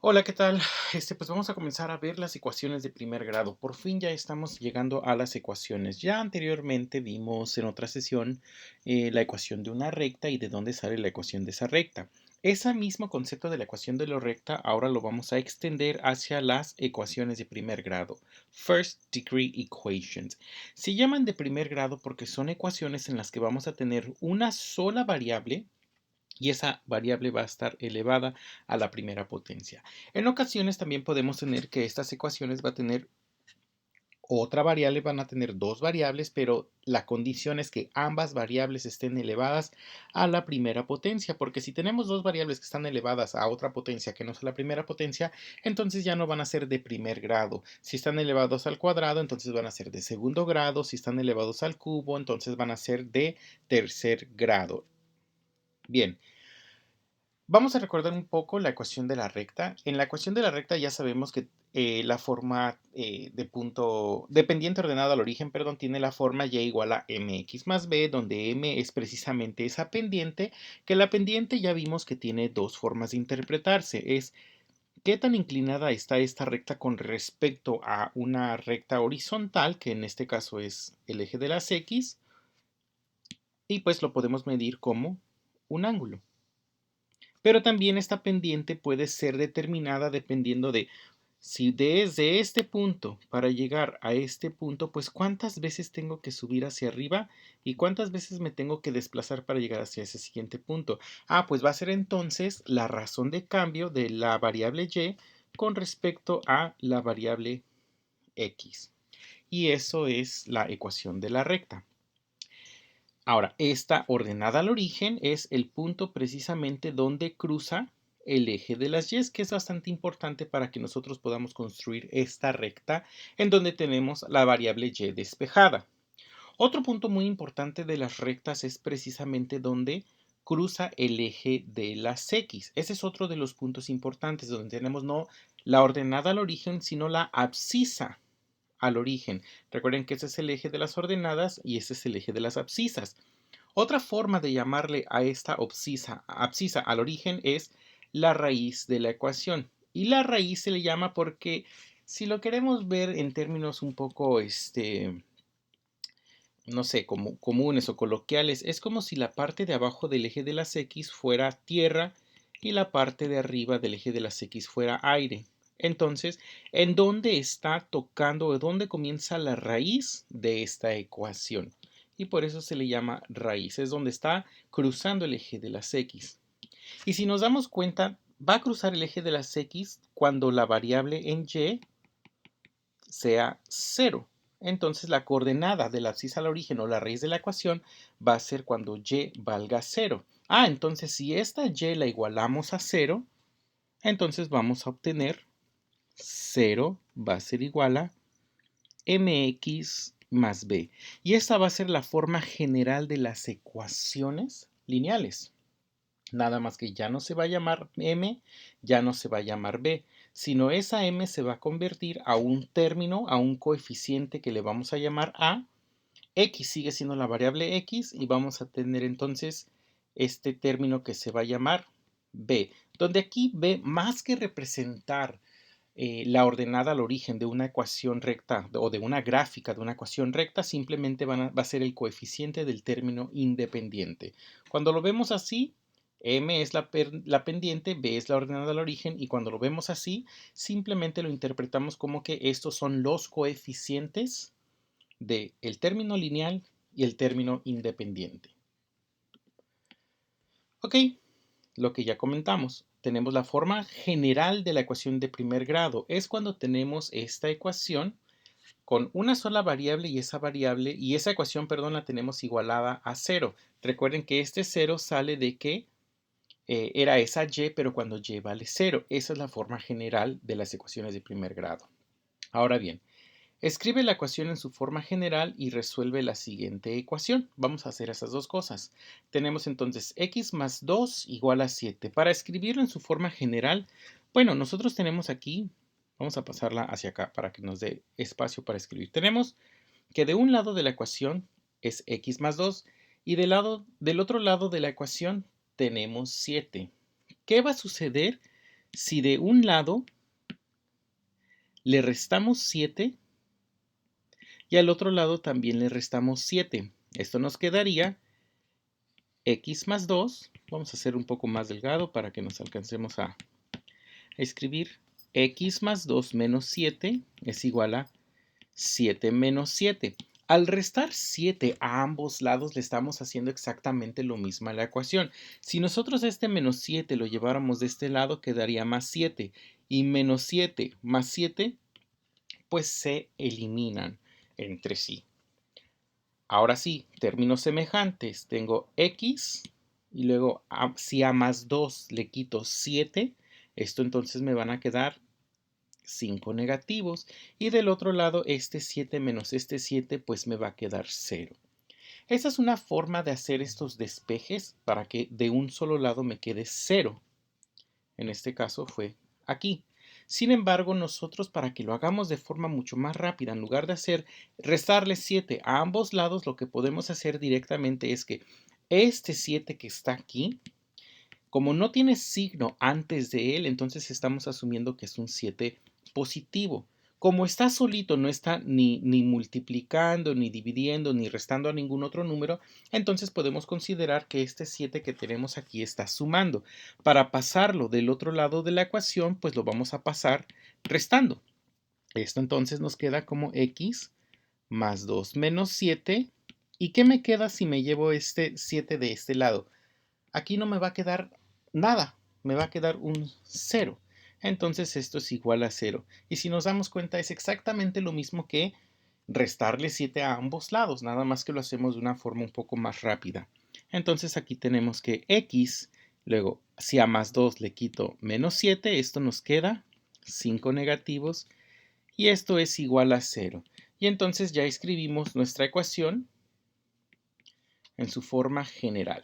Hola, ¿qué tal? Pues vamos a comenzar a ver las ecuaciones de primer grado. Por fin ya estamos llegando a las ecuaciones. Ya anteriormente vimos en otra sesión la ecuación de una recta y de dónde sale la ecuación de esa recta. Ese mismo concepto de la ecuación de la recta ahora lo vamos a extender hacia las ecuaciones de primer grado. First degree equations. Se llaman de primer grado porque son ecuaciones en las que vamos a tener una sola variable y esa variable va a estar elevada a la primera potencia. En ocasiones también podemos tener que estas ecuaciones va a tener otra variable, van a tener dos variables, pero la condición es que ambas variables estén elevadas a la primera potencia, porque si tenemos dos variables que están elevadas a otra potencia que no es la primera potencia, entonces ya no van a ser de primer grado. Si están elevados al cuadrado, entonces van a ser de segundo grado. Si están elevados al cubo, entonces van a ser de tercer grado. Bien. Vamos a recordar un poco la ecuación de la recta. En la ecuación de la recta ya sabemos que la forma de punto dependiente ordenado al origen, perdón, tiene la forma y igual a mx más b, donde m es precisamente esa pendiente, que la pendiente ya vimos que tiene dos formas de interpretarse. Es qué tan inclinada está esta recta con respecto a una recta horizontal, que en este caso es el eje de las x, y pues lo podemos medir como un ángulo. Pero también esta pendiente puede ser determinada dependiendo de si desde este punto para llegar a este punto, pues cuántas veces tengo que subir hacia arriba y cuántas veces me tengo que desplazar para llegar hacia ese siguiente punto. Pues va a ser entonces la razón de cambio de la variable y con respecto a la variable x. Y eso es la ecuación de la recta. Ahora, esta ordenada al origen es el punto precisamente donde cruza el eje de las Y, que es bastante importante para que nosotros podamos construir esta recta en donde tenemos la variable Y despejada. Otro punto muy importante de las rectas es precisamente donde cruza el eje de las X. Ese es otro de los puntos importantes, donde tenemos no la ordenada al origen, sino la abscisa al origen. Recuerden que ese es el eje de las ordenadas y ese es el eje de las abscisas. Otra forma de llamarle a esta abscisa al origen es la raíz de la ecuación. Y la raíz se le llama porque si lo queremos ver en términos un poco, no sé, como comunes o coloquiales, es como si la parte de abajo del eje de las X fuera tierra y la parte de arriba del eje de las X fuera aire. Entonces, ¿en dónde está tocando o dónde comienza la raíz de esta ecuación? Y por eso se le llama raíz, es donde está cruzando el eje de las X. Y si nos damos cuenta, va a cruzar el eje de las X cuando la variable en Y sea 0. Entonces la coordenada de la abscisa al origen o la raíz de la ecuación va a ser cuando y valga 0. Entonces si esta y la igualamos a 0, entonces vamos a obtener 0 va a ser igual a mx más b. Y esta va a ser la forma general de las ecuaciones lineales. Nada más que ya no se va a llamar m, ya no se va a llamar b, sino esa m se va a convertir a un término, a un coeficiente que le vamos a llamar a. X sigue siendo la variable x y vamos a tener entonces este término que se va a llamar b, donde aquí b, más que representar la ordenada al origen de una ecuación recta o de una gráfica de una ecuación recta, simplemente va a ser el coeficiente del término independiente. Cuando lo vemos así, m es la pendiente, b es la ordenada al origen, y cuando lo vemos así, simplemente lo interpretamos como que estos son los coeficientes del término lineal y el término independiente. Ok, lo que ya comentamos. Tenemos la forma general de la ecuación de primer grado. Es cuando tenemos esta ecuación con una sola variable y esa ecuación, perdón, la tenemos igualada a 0. Recuerden que este 0 sale de que era esa y, pero cuando y vale 0. Esa es la forma general de las ecuaciones de primer grado. Ahora bien, escribe la ecuación en su forma general y resuelve la siguiente ecuación. Vamos a hacer esas dos cosas. Tenemos entonces x más 2 igual a 7. Para escribirlo en su forma general, bueno, nosotros tenemos aquí, vamos a pasarla hacia acá para que nos dé espacio para escribir. Tenemos que de un lado de la ecuación es x más 2 y del otro lado de la ecuación tenemos 7. ¿Qué va a suceder Si de un lado le restamos 7 y al otro lado también le restamos 7, esto nos quedaría x más 2, vamos a hacer un poco más delgado para que nos alcancemos a escribir, x más 2 menos 7 es igual a 7 menos 7. Al restar 7 a ambos lados le estamos haciendo exactamente lo mismo a la ecuación. Si nosotros este menos 7 lo lleváramos de este lado quedaría más 7 y menos 7 más 7 pues se eliminan entre sí. Ahora sí, términos semejantes. Tengo x y luego si a más 2 le quito 7, esto entonces me van a quedar 5 negativos. Y del otro lado, este 7 menos este 7, pues me va a quedar 0. Esa es una forma de hacer estos despejes para que de un solo lado me quede 0. En este caso fue aquí. Sin embargo, nosotros para que lo hagamos de forma mucho más rápida, en lugar de restarle 7 a ambos lados, lo que podemos hacer directamente es que este 7 que está aquí, como no tiene signo antes de él, entonces estamos asumiendo que es un 7 positivo. Como está solito, no está ni multiplicando, ni dividiendo, ni restando a ningún otro número, entonces podemos considerar que este 7 que tenemos aquí está sumando. Para pasarlo del otro lado de la ecuación, pues lo vamos a pasar restando. Esto entonces nos queda como x más 2 menos 7. ¿Y qué me queda si me llevo este 7 de este lado? Aquí no me va a quedar nada, me va a quedar un 0. Entonces esto es igual a 0. Y si nos damos cuenta es exactamente lo mismo que restarle 7 a ambos lados, nada más que lo hacemos de una forma un poco más rápida. Entonces aquí tenemos que x, luego si a más 2 le quito menos 7, esto nos queda 5 negativos y esto es igual a 0. Y entonces ya escribimos nuestra ecuación en su forma general.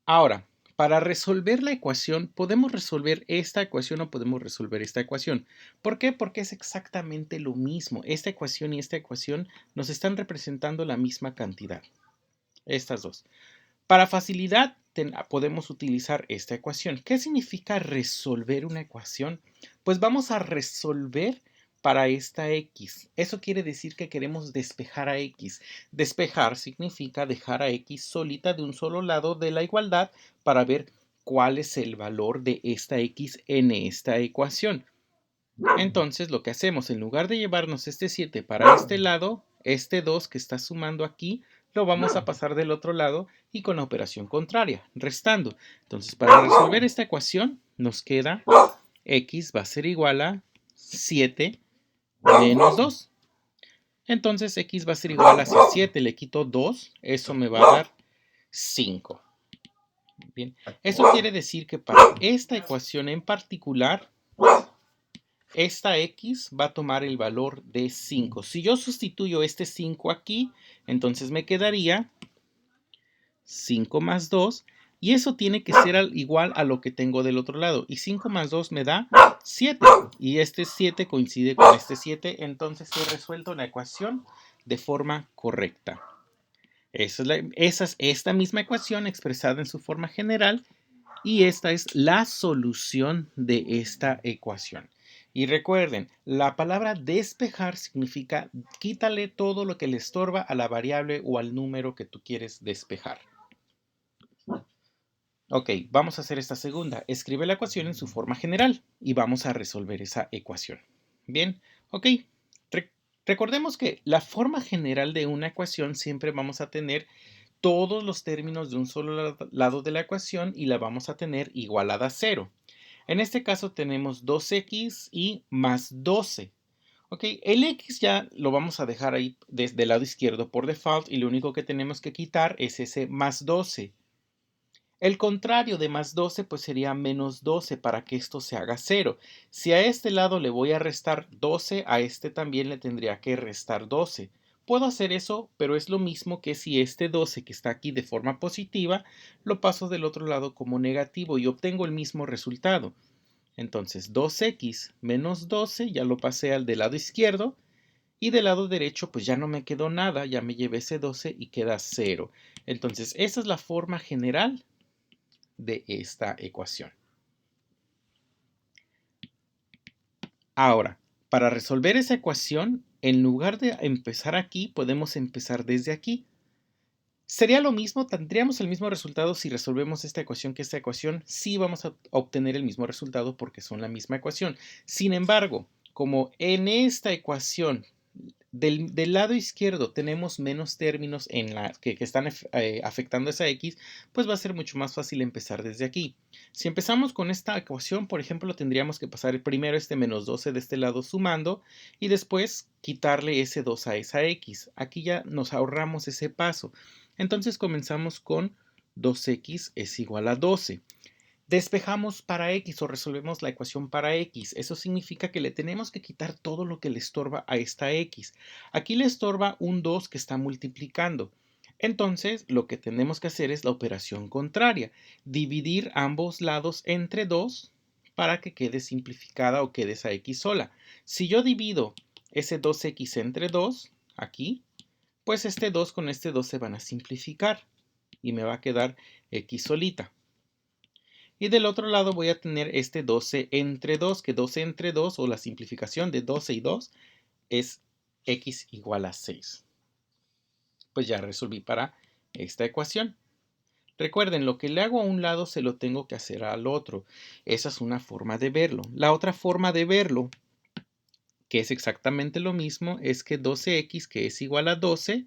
Ahora, para resolver la ecuación, podemos resolver esta ecuación o podemos resolver esta ecuación. ¿Por qué? Porque es exactamente lo mismo. Esta ecuación y esta ecuación nos están representando la misma cantidad. Estas dos. Para facilidad, podemos utilizar esta ecuación. ¿Qué significa resolver una ecuación? Pues vamos a resolver para esta x. Eso quiere decir que queremos despejar a x. Despejar significa dejar a x solita de un solo lado de la igualdad para ver cuál es el valor de esta x en esta ecuación. Entonces lo que hacemos, en lugar de llevarnos este 7 para este lado, este 2 que está sumando aquí, lo vamos a pasar del otro lado y con la operación contraria, restando. Entonces para resolver esta ecuación nos queda x va a ser igual a 7 menos 2. Entonces x va a ser igual a 7, le quito 2, eso me va a dar 5. Bien, eso quiere decir que para esta ecuación en particular, esta x va a tomar el valor de 5. Si yo sustituyo este 5 aquí, entonces me quedaría 5 más 2 y eso tiene que ser igual a lo que tengo del otro lado. Y 5 más 2 me da 7 y este 7 coincide con este 7, entonces he resuelto la ecuación de forma correcta. Esa es esta misma ecuación expresada en su forma general y esta es la solución de esta ecuación. Y recuerden, la palabra despejar significa quítale todo lo que le estorba a la variable o al número que tú quieres despejar. Ok, vamos a hacer esta segunda. Escribe la ecuación en su forma general y vamos a resolver esa ecuación. Bien, ok. Recordemos que la forma general de una ecuación siempre vamos a tener todos los términos de un solo lado de la ecuación y la vamos a tener igualada a 0. En este caso tenemos 2x y más 12. Ok, el x ya lo vamos a dejar ahí desde el lado izquierdo por default y lo único que tenemos que quitar es ese más 12. El contrario de más 12 pues sería menos 12 para que esto se haga 0. Si a este lado le voy a restar 12, a este también le tendría que restar 12. Puedo hacer eso, pero es lo mismo que si este 12 que está aquí de forma positiva, lo paso del otro lado como negativo y obtengo el mismo resultado. Entonces 2x menos 12 ya lo pasé al del lado izquierdo y del lado derecho pues ya no me quedó nada, ya me llevé ese 12 y queda 0. Entonces esa es la forma general de esta ecuación. Ahora, para resolver esa ecuación, en lugar de empezar aquí, podemos empezar desde aquí. Sería lo mismo, tendríamos el mismo resultado si resolvemos esta ecuación que esta ecuación. Sí vamos a obtener el mismo resultado porque son la misma ecuación. Sin embargo, como en esta ecuación del lado izquierdo tenemos menos términos que están afectando esa x, pues va a ser mucho más fácil empezar desde aquí. Si empezamos con esta ecuación, por ejemplo, tendríamos que pasar primero este menos 12 de este lado sumando y después quitarle ese 2 a esa x. Aquí ya nos ahorramos ese paso. Entonces comenzamos con 2x es igual a 12. Despejamos para x o resolvemos la ecuación para x. Eso significa que le tenemos que quitar todo lo que le estorba a esta x. Aquí le estorba un 2 que está multiplicando. Entonces, lo que tenemos que hacer es la operación contraria. Dividir ambos lados entre 2 para que quede simplificada o quede esa x sola. Si yo divido ese 2x entre 2, aquí, pues este 2 con este 2 se van a simplificar y me va a quedar x solita. Y del otro lado voy a tener este 12 entre 2, que 12 entre 2 o la simplificación de 12 y 2 es x igual a 6. Pues ya resolví para esta ecuación. Recuerden, lo que le hago a un lado se lo tengo que hacer al otro. Esa es una forma de verlo. La otra forma de verlo, que es exactamente lo mismo, es que 12x, que es igual a 12,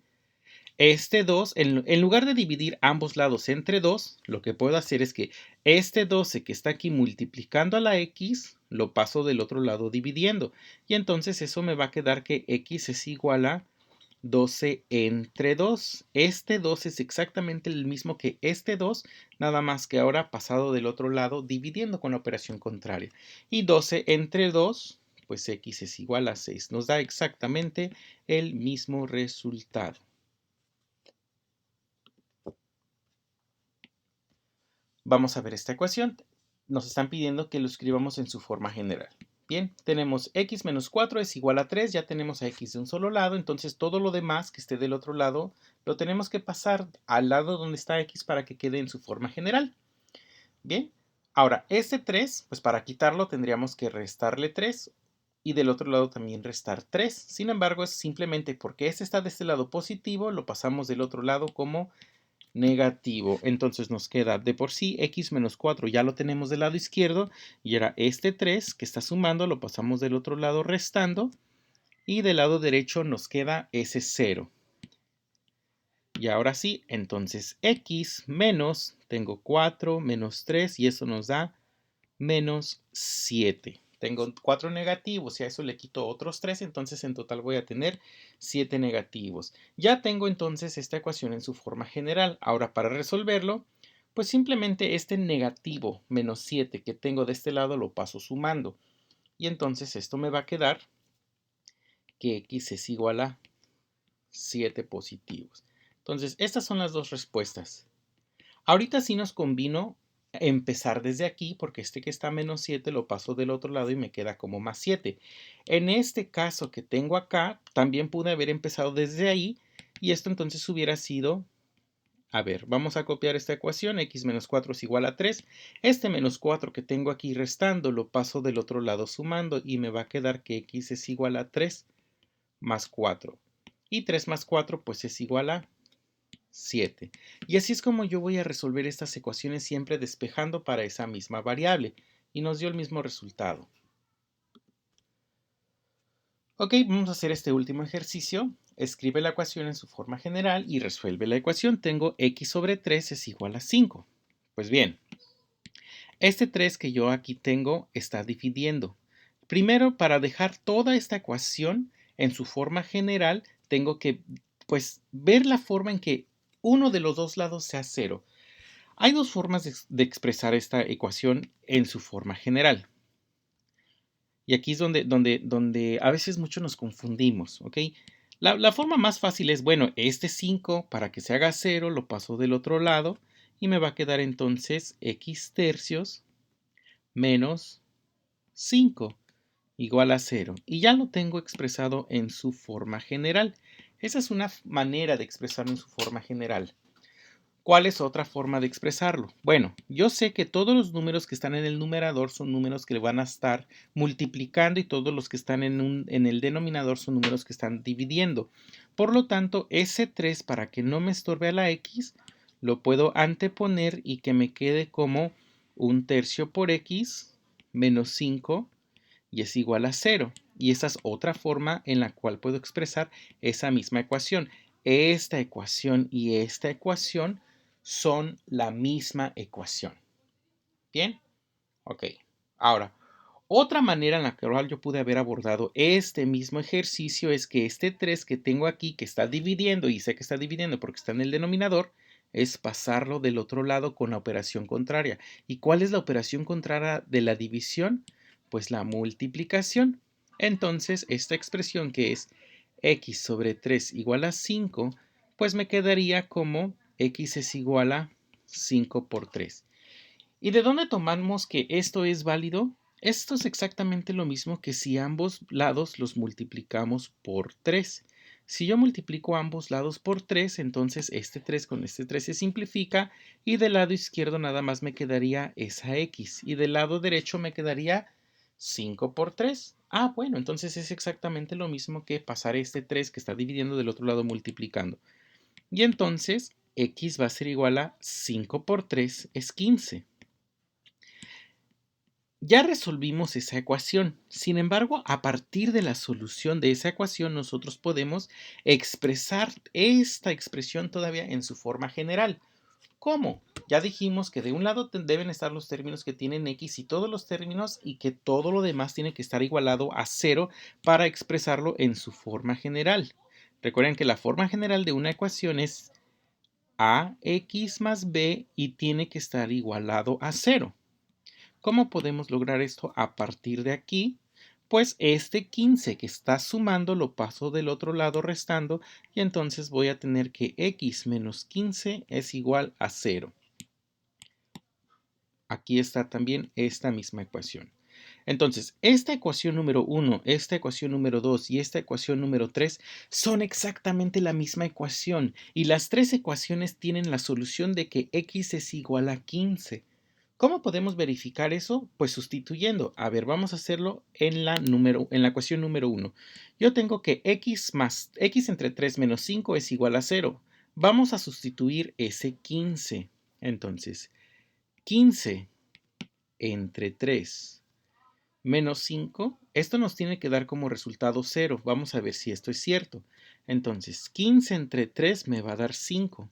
este 2, en lugar de dividir ambos lados entre 2, lo que puedo hacer es que este 12 que está aquí multiplicando a la x, lo paso del otro lado dividiendo. Y entonces eso me va a quedar que x es igual a 12 entre 2. Este 2 es exactamente el mismo que este 2, nada más que ahora pasado del otro lado dividiendo con la operación contraria. Y 12 entre 2, pues x es igual a 6. Nos da exactamente el mismo resultado. Vamos a ver esta ecuación. Nos están pidiendo que lo escribamos en su forma general. Bien, tenemos x menos 4 es igual a 3, ya tenemos a x de un solo lado, entonces todo lo demás que esté del otro lado lo tenemos que pasar al lado donde está x para que quede en su forma general. Bien, ahora este 3, pues para quitarlo tendríamos que restarle 3 y del otro lado también restar 3. Sin embargo, es simplemente porque este está de este lado positivo, lo pasamos del otro lado como negativo. Entonces nos queda de por sí x menos 4 ya lo tenemos del lado izquierdo y era este 3 que está sumando, lo pasamos del otro lado restando y del lado derecho nos queda ese 0. Y ahora sí, entonces x menos, tengo 4 menos 3 y eso nos da menos 7. Tengo 4 negativos y a eso le quito otros 3, entonces en total voy a tener 7 negativos. Ya tengo entonces esta ecuación en su forma general. Ahora para resolverlo, pues simplemente este negativo menos 7 que tengo de este lado lo paso sumando. Y entonces esto me va a quedar que x es igual a 7 positivos. Entonces estas son las dos respuestas. Ahorita sí nos convino empezar desde aquí porque este que está menos 7 lo paso del otro lado y me queda como más 7. En este caso que tengo acá, también pude haber empezado desde ahí y esto entonces hubiera sido, a ver, vamos a copiar esta ecuación, x menos 4 es igual a 3. Este menos 4 que tengo aquí restando lo paso del otro lado sumando y me va a quedar que x es igual a 3 más 4. Y 3 más 4 pues es igual a 7. Y así es como yo voy a resolver estas ecuaciones siempre despejando para esa misma variable. Y nos dio el mismo resultado. Ok, vamos a hacer este último ejercicio. Escribe la ecuación en su forma general y resuelve la ecuación. Tengo x sobre 3 es igual a 5. Pues bien, este 3 que yo aquí tengo está dividiendo. Primero, para dejar toda esta ecuación en su forma general, tengo que pues ver la forma en que uno de los dos lados sea 0. Hay dos formas de expresar esta ecuación en su forma general. Y aquí es donde a veces mucho nos confundimos, ¿ok? La forma más fácil es, bueno, este 5 para que se haga 0 lo paso del otro lado y me va a quedar entonces x tercios menos 5 igual a 0. Y ya lo tengo expresado en su forma general. Esa es una manera de expresarlo en su forma general. ¿Cuál es otra forma de expresarlo? Bueno, yo sé que todos los números que están en el numerador son números que van a estar multiplicando y todos los que están en el denominador son números que están dividiendo. Por lo tanto, ese 3, para que no me estorbe a la x, lo puedo anteponer y que me quede como 1/3 por x menos 5 y es igual a 0. Y esa es otra forma en la cual puedo expresar esa misma ecuación. Esta ecuación y esta ecuación son la misma ecuación. ¿Bien? Ok. Ahora, otra manera en la cual yo pude haber abordado este mismo ejercicio es que este 3 que tengo aquí, que está dividiendo, y sé que está dividiendo porque está en el denominador, es pasarlo del otro lado con la operación contraria. ¿Y cuál es la operación contraria de la división? Pues la multiplicación. Entonces, esta expresión que es x sobre 3 igual a 5, pues me quedaría como x es igual a 5 por 3. ¿Y de dónde tomamos que esto es válido? Esto es exactamente lo mismo que si ambos lados los multiplicamos por 3. Si yo multiplico ambos lados por 3, entonces este 3 con este 3 se simplifica y del lado izquierdo nada más me quedaría esa x y del lado derecho me quedaría 5 por 3. Ah, bueno, entonces es exactamente lo mismo que pasar este 3 que está dividiendo del otro lado multiplicando. Y entonces x va a ser igual a 5 por 3 es 15. Ya resolvimos esa ecuación. Sin embargo, a partir de la solución de esa ecuación, nosotros podemos expresar esta expresión todavía en su forma general. ¿Cómo? Ya dijimos que de un lado deben estar los términos que tienen x y todos los términos y que todo lo demás tiene que estar igualado a 0 para expresarlo en su forma general. Recuerden que la forma general de una ecuación es ax más b y tiene que estar igualado a 0. ¿Cómo podemos lograr esto a partir de aquí? Pues este 15 que está sumando lo paso del otro lado restando y entonces voy a tener que x menos 15 es igual a 0. Aquí está también esta misma ecuación. Entonces, esta ecuación número 1, esta ecuación número 2 y esta ecuación número 3 son exactamente la misma ecuación y las tres ecuaciones tienen la solución de que x es igual a 15. ¿Cómo podemos verificar eso? Pues sustituyendo. A ver, vamos a hacerlo en la ecuación número 1. Yo tengo que x entre 3 menos 5 es igual a 0. Vamos a sustituir ese 15. Entonces, 15 entre 3 menos 5, esto nos tiene que dar como resultado 0. Vamos a ver si esto es cierto. Entonces, 15 entre 3 me va a dar 5.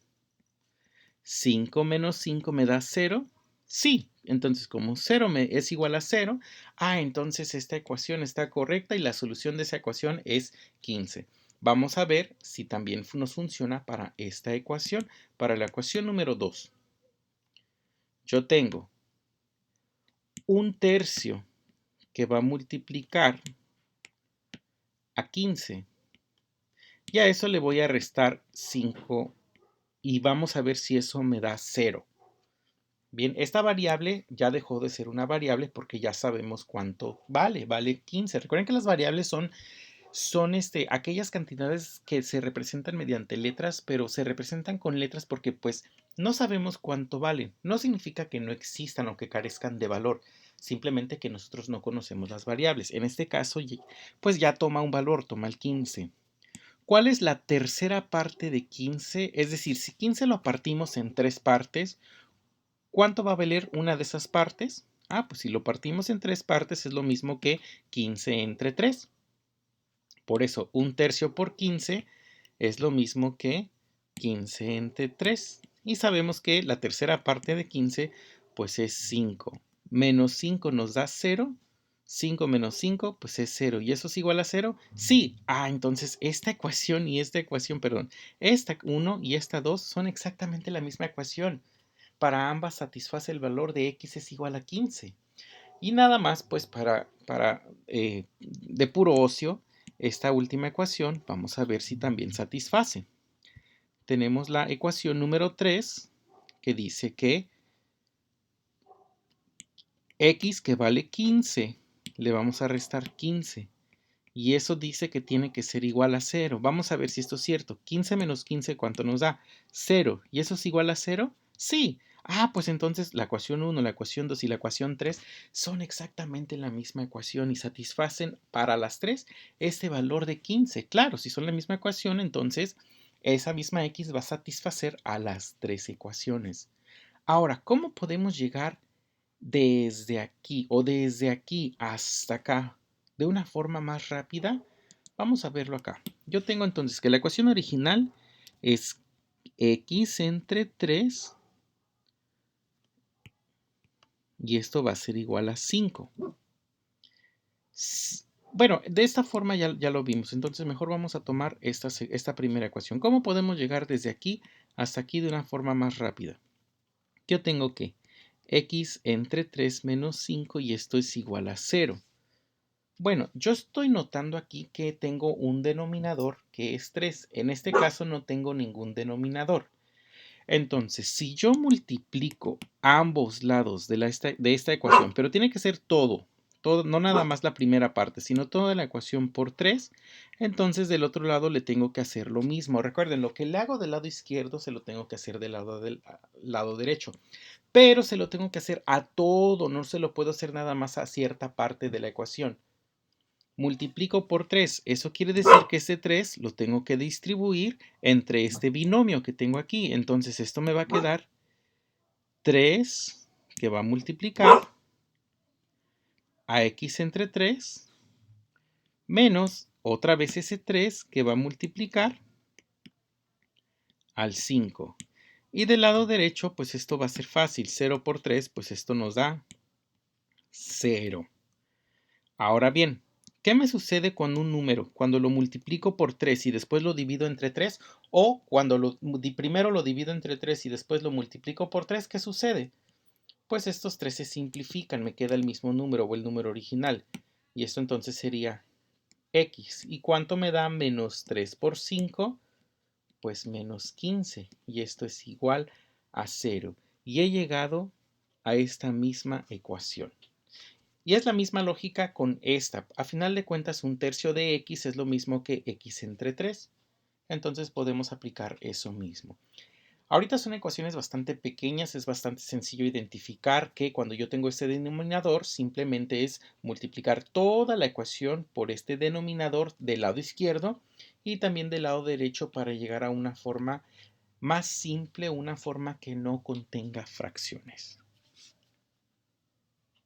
5 menos 5 me da 0. Sí, entonces como 0 es igual a 0, entonces esta ecuación está correcta y la solución de esa ecuación es 15. Vamos a ver si también nos funciona para esta ecuación. Para la ecuación número 2, yo tengo 1/3 que va a multiplicar a 15 y a eso le voy a restar 5 y vamos a ver si eso me da 0. Bien, esta variable ya dejó de ser una variable porque ya sabemos cuánto vale 15. Recuerden que las variables son aquellas cantidades que se representan mediante letras, pero se representan con letras porque pues no sabemos cuánto valen. No significa que no existan o que carezcan de valor, simplemente que nosotros no conocemos las variables. En este caso, pues ya toma un valor, toma el 15. ¿Cuál es la tercera parte de 15? Es decir, si 15 lo partimos en tres partes, ¿cuánto va a valer una de esas partes? Pues si lo partimos en tres partes es lo mismo que 15 entre 3. Por eso, 1/3 por 15 es lo mismo que 15 entre 3. Y sabemos que la tercera parte de 15 pues es 5. Menos 5 nos da 0. 5 menos 5 pues es 0. ¿Y eso es igual a 0? Sí. Entonces esta ecuación y esta ecuación, perdón, esta 1 y esta 2 son exactamente la misma ecuación. Para ambas satisface el valor de x es igual a 15. Y nada más, pues de puro ocio, esta última ecuación, vamos a ver si también satisface. Tenemos la ecuación número 3, que dice que x que vale 15, le vamos a restar 15. Y eso dice que tiene que ser igual a 0. Vamos a ver si esto es cierto. 15 menos 15, ¿cuánto nos da? 0. ¿Y eso es igual a 0? Sí. Ah, pues entonces la ecuación 1, la ecuación 2 y la ecuación 3 son exactamente la misma ecuación y satisfacen para las tres este valor de 15. Claro, si son la misma ecuación, entonces esa misma x va a satisfacer a las tres ecuaciones. Ahora, ¿cómo podemos llegar desde aquí o desde aquí hasta acá de una forma más rápida? Vamos a verlo acá. Yo tengo entonces que la ecuación original es x entre 3 y esto va a ser igual a 5. Bueno, de esta forma ya lo vimos, entonces mejor vamos a tomar esta primera ecuación. ¿Cómo podemos llegar desde aquí hasta aquí de una forma más rápida? Yo tengo que x entre 3 menos 5 y esto es igual a 0. Bueno, yo estoy notando aquí que tengo un denominador que es 3. En este caso no tengo ningún denominador. Entonces, si yo multiplico ambos lados de esta ecuación, pero tiene que ser todo, no nada más la primera parte, sino toda la ecuación por 3, entonces del otro lado le tengo que hacer lo mismo. Recuerden, lo que le hago del lado izquierdo se lo tengo que hacer del lado derecho, pero se lo tengo que hacer a todo, no se lo puedo hacer nada más a cierta parte de la ecuación. Multiplico por 3. Eso quiere decir que ese 3 lo tengo que distribuir entre este binomio que tengo aquí. Entonces esto me va a quedar 3 que va a multiplicar a x entre 3 menos otra vez ese 3 que va a multiplicar al 5. Y del lado derecho, pues esto va a ser fácil. 0 por 3, pues esto nos da 0. Ahora bien, ¿qué me sucede con un número cuando lo multiplico por 3 y después lo divido entre 3? O cuando primero lo divido entre 3 y después lo multiplico por 3, ¿qué sucede? Pues estos 3 se simplifican, me queda el mismo número o el número original. Y esto entonces sería x. ¿Y cuánto me da menos 3 por 5? Pues menos 15. Y esto es igual a 0. Y he llegado a esta misma ecuación. Y es la misma lógica con esta. A final de cuentas, un tercio de x es lo mismo que x entre 3. Entonces podemos aplicar eso mismo. Ahorita son ecuaciones bastante pequeñas, es bastante sencillo identificar que cuando yo tengo este denominador, simplemente es multiplicar toda la ecuación por este denominador del lado izquierdo y también del lado derecho para llegar a una forma más simple, una forma que no contenga fracciones.